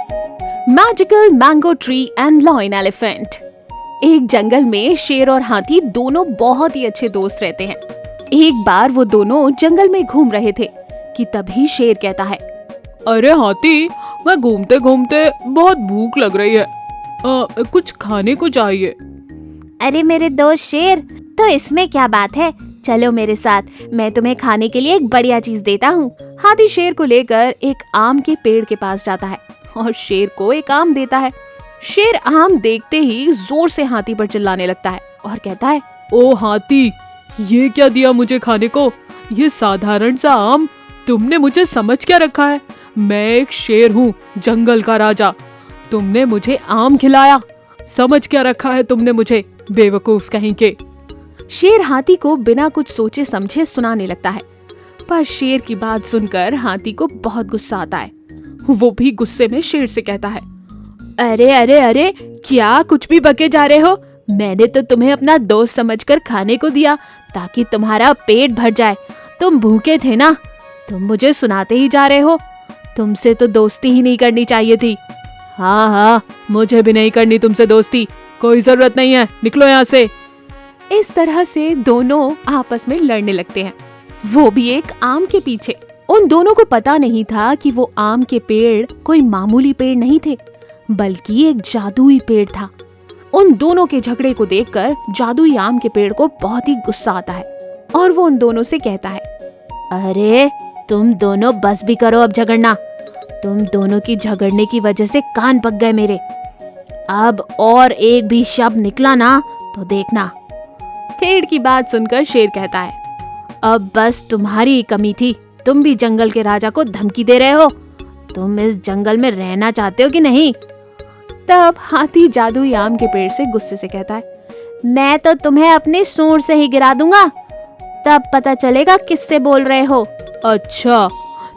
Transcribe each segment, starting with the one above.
Magical mango tree and lion elephant. एक जंगल में शेर और हाथी दोनों बहुत ही अच्छे दोस्त रहते हैं। एक बार वो दोनों जंगल में घूम रहे थे कि तभी शेर कहता है, अरे हाथी, मैं घूमते घूमते बहुत भूख लग रही है, कुछ खाने को चाहिए। अरे मेरे दोस्त शेर, तो इसमें क्या बात है, चलो मेरे साथ, मैं तुम्हें खाने के लिए एक बढ़िया चीज देता हूँ। हाथी शेर को लेकर एक आम के पेड़ के पास जाता है और शेर को एक आम देता है। शेर आम देखते ही जोर से हाथी पर चिल्लाने लगता है और कहता है, ओ हाथी, ये क्या दिया मुझे खाने को? ये साधारण सा आम, तुमने मुझे समझ क्या रखा है? मैं एक शेर हूँ, जंगल का राजा। तुमने मुझे आम खिलाया, समझ क्या रखा है तुमने मुझे, बेवकूफ कहीं के। शेर हाथी को बिना कुछ सोचे समझे सुनाने लगता है, पर शेर की बात सुनकर हाथी को बहुत गुस्सा आता है। वो भी गुस्से में शेर से कहता है, अरे अरे अरे, क्या कुछ भी बके जा रहे हो? मैंने तो तुम्हें अपना दोस्त समझकर खाने को दिया ताकि तुम्हारा पेट भर जाए। तुम भूखे थे ना, तुम मुझे सुनाते ही जा रहे हो। तुमसे तो दोस्ती ही नहीं करनी चाहिए थी। हाँ हाँ, मुझे भी नहीं करनी तुमसे दोस्ती, कोई जरूरत नहीं है, निकलो यहाँ से। इस तरह से दोनों आपस में लड़ने लगते हैं, वो भी एक आम के पीछे। उन दोनों को पता नहीं था कि वो आम के पेड़ कोई मामूली पेड़ नहीं थे, बल्कि एक जादुई पेड़ था। उन दोनों के झगड़े को देखकर जादुई आम के पेड़ को बहुत ही गुस्सा आता है और वो उन दोनों से कहता है, अरे तुम दोनों बस भी करो अब झगड़ना। तुम दोनों की झगड़ने की वजह से कान पक गए मेरे। अब और एक भी शब्द निकला ना तो देखना। पेड़ की बात सुनकर शेर कहता है, अब बस तुम्हारी ही कमी थी, तुम भी जंगल के राजा को धमकी दे रहे हो। तुम इस जंगल में रहना चाहते हो कि नहीं? तब हाथी जादुई आम के पेड़ से गुस्से से कहता है, मैं तो तुम्हें अपनी सूंड से ही गिरा दूंगा, तब पता चलेगा किससे बोल रहे हो। अच्छा,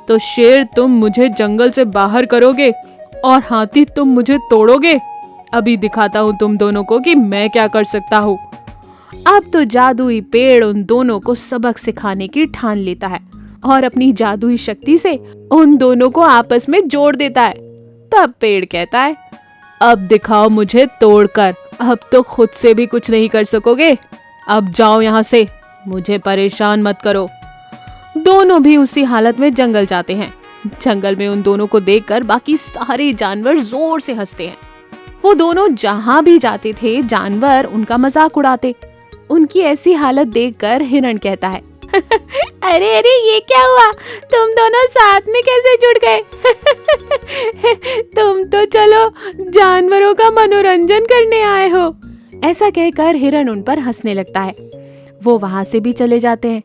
तो शेर तुम मुझे जंगल से बाहर करोगे और हाथी तुम मुझे तोड़ोगे? अभी दिखाता हूँ तुम दोनों को कि मैं क्या कर सकता हूँ। अब तो जादुई पेड़ उन दोनों को सबक सिखाने की ठान लेता है और अपनी जादुई शक्ति से उन दोनों को आपस में जोड़ देता है। तब पेड़ कहता है, अब दिखाओ मुझे तोड़कर, अब तो खुद से भी कुछ नहीं कर सकोगे। अब जाओ यहाँ से, मुझे परेशान मत करो। दोनों भी उसी हालत में जंगल जाते हैं। जंगल में उन दोनों को देखकर बाकी सारे जानवर जोर से हंसते हैं। वो दोनों जहाँ भी जाते थे, जानवर उनका मजाक उड़ाते। उनकी ऐसी हालत देखकर हिरण कहता है, अरे अरे, ये क्या हुआ? तुम दोनों साथ में कैसे जुड़ गए? तुम तो चलो जानवरों का मनोरंजन करने आए हो। ऐसा कहकर हिरण उन पर हंसने लगता है। वो वहां से भी चले जाते हैं।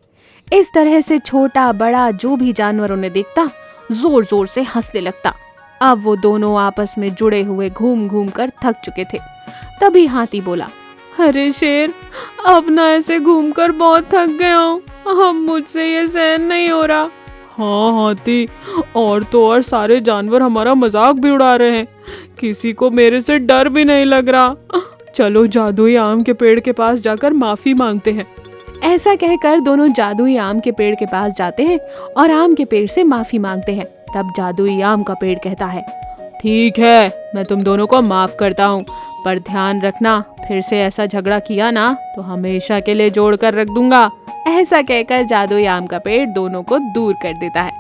इस तरह से छोटा बड़ा जो भी जानवर उन्हें देखता, जोर जोर से हंसने लगता। अब वो दोनों आपस में जुड़े हुए घूम घूम कर थक चुके थे। तभी हाथी बोला, अरे शेर, अब ना ऐसे घूमकर बहुत थक गया हूँ, हम मुझसे ये सहन नहीं हो रहा। हाँ हाथी, और तो और सारे जानवर हमारा मजाक भी उड़ा रहे हैं, किसी को मेरे से डर भी नहीं लग रहा। चलो जादुई आम के पेड़ के पास जाकर माफी मांगते हैं। ऐसा कहकर दोनों जादुई आम के पेड़ के पास जाते हैं और आम के पेड़ से माफी मांगते हैं। तब जादुई आम का पेड़ कहता है, ठीक है, मैं तुम दोनों को माफ करता हूँ, पर ध्यान रखना, फिर से ऐसा झगड़ा किया ना तो हमेशा के लिए जोड़ कर रख दूंगा। ऐसा कहकर जादुई आम का पेड़ दोनों को दूर कर देता है।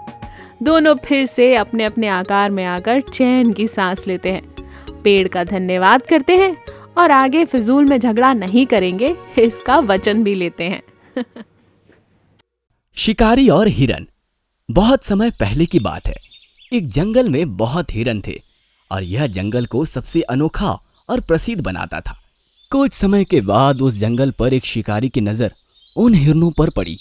दोनों फिर से अपने अपने आकार में आकर चैन की सांस लेते हैं, पेड़ का धन्यवाद करते हैं और आगे फिजूल में झगड़ा नहीं करेंगे, इसका वचन भी लेते हैं। शिकारी और हिरन। बहुत समय पहले की बात है। एक जंगल में बहुत हिरन थे और यह जंगल को सबसे अनोखा और प्रसिद्ध बनाता था। कुछ समय के बाद उस जंगल पर एक शिकारी की नजर उन हिरनों पर पड़ी।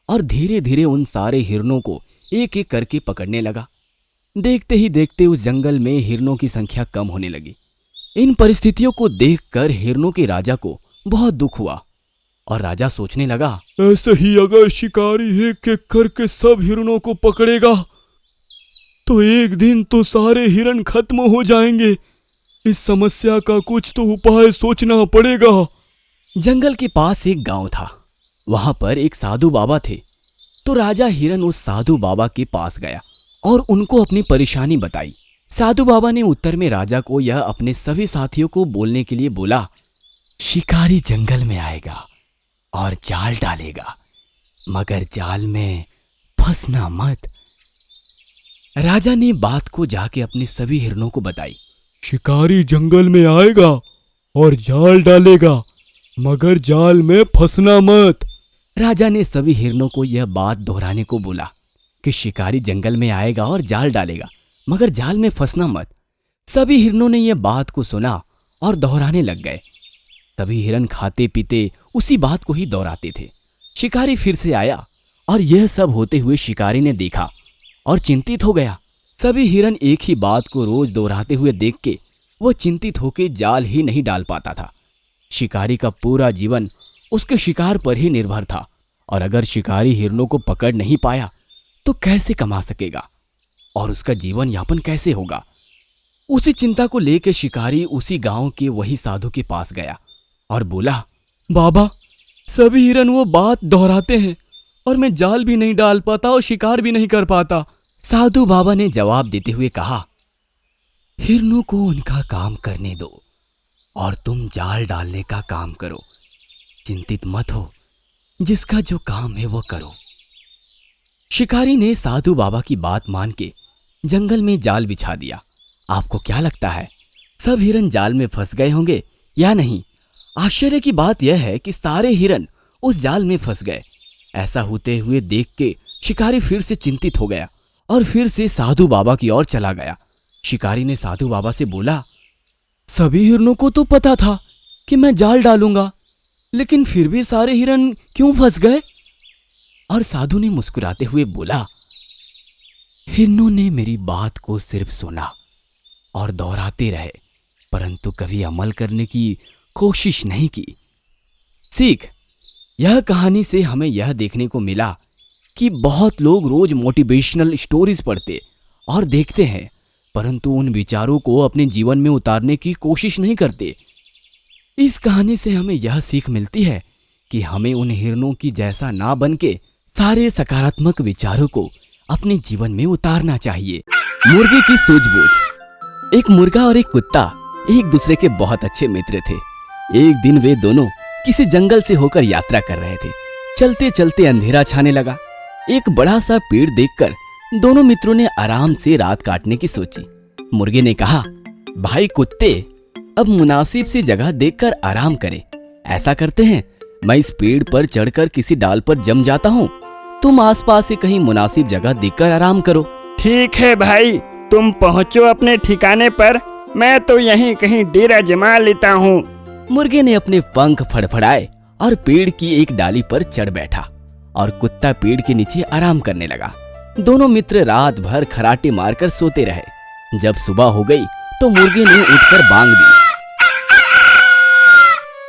और धीरे धीरे उन सारे हिरनों को एक एक करके पकड़ने लगा। देखते ही देखते उस जंगल में हिरनों की संख्या कम होने लगी। इन परिस्थितियों को देखकर हिरनों के राजा को बहुत दुख हुआ और राजा सोचने लगा, ऐसे ही अगर शिकारी एक एक करके सब हिरणों को पकड़ेगा तो एक दिन तो सारे हिरण खत्म हो जाएंगे। इस समस्या का कुछ तो उपाय सोचना पड़ेगा। जंगल के पास एक गांव था। वहां पर एक साधु बाबा थे। तो राजा हिरन उस साधु बाबा के पास गया और उनको अपनी परेशानी बताई। साधु बाबा ने उत्तर में राजा को यह अपने सभी साथियों को बोलने के लिए बोला, शिकारी जंगल में आएगा और जाल डालेगा, मगर जाल में फंसना मत। राजा ने बात को जाके अपने सभी हिरणों को बताई। शिकारी जंगल में आएगा और जाल डालेगा, मगर जाल में फंसना मत। राजा ने सभी हिरणों को यह बात दोहराने को बोला कि शिकारी जंगल में आएगा और जाल डालेगा, मगर जाल में फंसना मत। सभी हिरणों ने यह बात को सुना और दोहराने लग गए। सभी हिरन खाते पीते उसी बात को ही दोहराते थे। शिकारी फिर से आया और यह सब होते हुए शिकारी ने देखा और चिंतित हो गया। सभी हिरन एक ही बात को रोज दोहराते हुए देख के वह चिंतित होकर जाल ही नहीं डाल पाता था। शिकारी का पूरा जीवन उसके शिकार पर ही निर्भर था, और अगर शिकारी हिरणों को पकड़ नहीं पाया तो कैसे कमा सकेगा और उसका जीवन यापन कैसे होगा। उसी चिंता को लेकर शिकारी उसी गांव के वही साधु के पास गया और बोला, बाबा, सभी हिरन वो बात दोहराते हैं और मैं जाल भी नहीं डाल पाता और शिकार भी नहीं कर पाता। साधु बाबा ने जवाब देते हुए कहा, हिरणों को उनका काम करने दो और तुम जाल डालने का काम करो। चिंतित मत हो, जिसका जो काम है वो करो। शिकारी ने साधु बाबा की बात मान के जंगल में जाल बिछा दिया। आपको क्या लगता है, सब हिरन जाल में फंस गए होंगे या नहीं? आश्चर्य की बात यह है कि सारे हिरन उस जाल में फंस गए। ऐसा होते हुए देख के शिकारी फिर से चिंतित हो गया और फिर से साधु बाबा की ओर चला गया। शिकारी ने साधु बाबा से बोला, सभी हिरणों को तो पता था कि मैं जाल डालूंगा, लेकिन फिर भी सारे हिरन क्यों फंस गए? और साधु ने मुस्कुराते हुए बोला, हिरणों ने मेरी बात को सिर्फ सुना और दोहराते रहे, परंतु कभी अमल करने की कोशिश नहीं की। सीख, यह कहानी से हमें यह देखने को मिला कि बहुत लोग रोज मोटिवेशनल स्टोरीज पढ़ते और देखते हैं, परंतु उन विचारों को अपने जीवन में उतारने की कोशिश नहीं करते। इस कहानी से हमें यह सीख मिलती है कि हमें उन हिरणों की जैसा ना बन के सारे सकारात्मक विचारों को अपने जीवन में उतारना चाहिए। मुर्गे की सूझबूझ। एक मुर्गा और एक कुत्ता एक दूसरे के बहुत अच्छे मित्र थे। एक दिन वे दोनों किसी जंगल से होकर यात्रा कर रहे थे। चलते चलते अंधेरा छाने लगा। एक बड़ा सा पेड़ देखकर दोनों मित्रों ने आराम से रात काटने की सोची। मुर्गे ने कहा, भाई कुत्ते, अब मुनासिब सी जगह देखकर आराम करें। ऐसा करते हैं, मैं इस पेड़ पर चढ़कर किसी डाल पर जम जाता हूँ, तुम आसपास से कहीं मुनासिब जगह देखकर आराम करो। ठीक है भाई, तुम पहुँचो अपने ठिकाने पर, मैं तो यहीं कहीं डेरा जमा लेता हूँ। मुर्गे ने अपने पंख फड़फड़ाए और पेड़ की एक डाली पर चढ़ बैठा और कुत्ता पेड़ के नीचे आराम करने लगा। दोनों मित्र रात भर खराटे मारकर सोते रहे। जब सुबह हो गई तो मुर्गे ने उठकर बांग दी।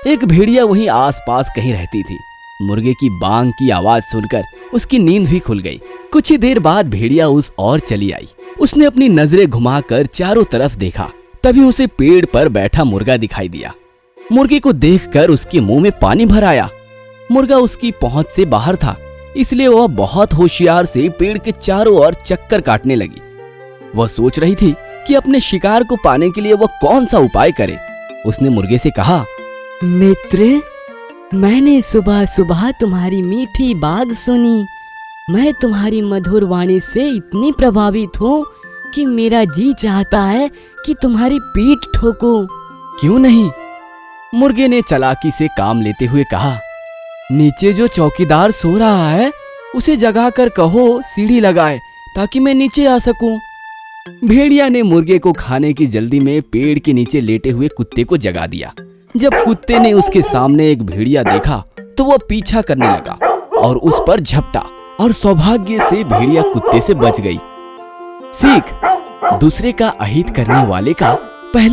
एक भेड़िया वहीं आसपास कहीं रहती थी। मुर्गे की बांग की आवाज सुनकर उसकी नींद भी खुल गई। कुछ ही देर बाद भेड़िया उस ओर चली आई। उसने अपनी नजरें घुमाकर चारों तरफ देखा। तभी उसे पेड़ पर बैठा मुर्गा दिखाई दिया। मुर्गे को देखकर उसके मुंह में पानी भर आया। मुर्गा उसकी पहुंच से बाहर था, इसलिए वह बहुत होशियार से पेड़ के चारों ओर चक्कर काटने लगी। वह सोच रही थी कि अपने शिकार को पाने के लिए वह कौन सा उपाय करे। उसने मुर्गे से कहा, मित्र, मैंने सुबह सुबह तुम्हारी मीठी बात सुनी। मैं तुम्हारी मधुर वाणी से इतनी प्रभावित हूँ कि मेरा जी चाहता है कि तुम्हारी पीठ ठोकूं। क्यों नहीं? मुर्गे ने चालाकी से काम लेते हुए कहा, नीचे जो चौकीदार सो रहा है उसे जगा कर कहो सीढ़ी लगाए ताकि मैं नीचे आ सकूं। भेड़िया ने मुर्गे को खाने की जल्दी में पेड़ के नीचे लेटे हुए कुत्ते को जगा दिया। जब कुत्ते ने उसके सामने एक भेड़िया देखा तो वह पीछा करने लगा और उस पर झपटा और सौभाग्य से भेड़िया कुत्ते से बच गई। सीख, दूसरे का अहित करने वाले का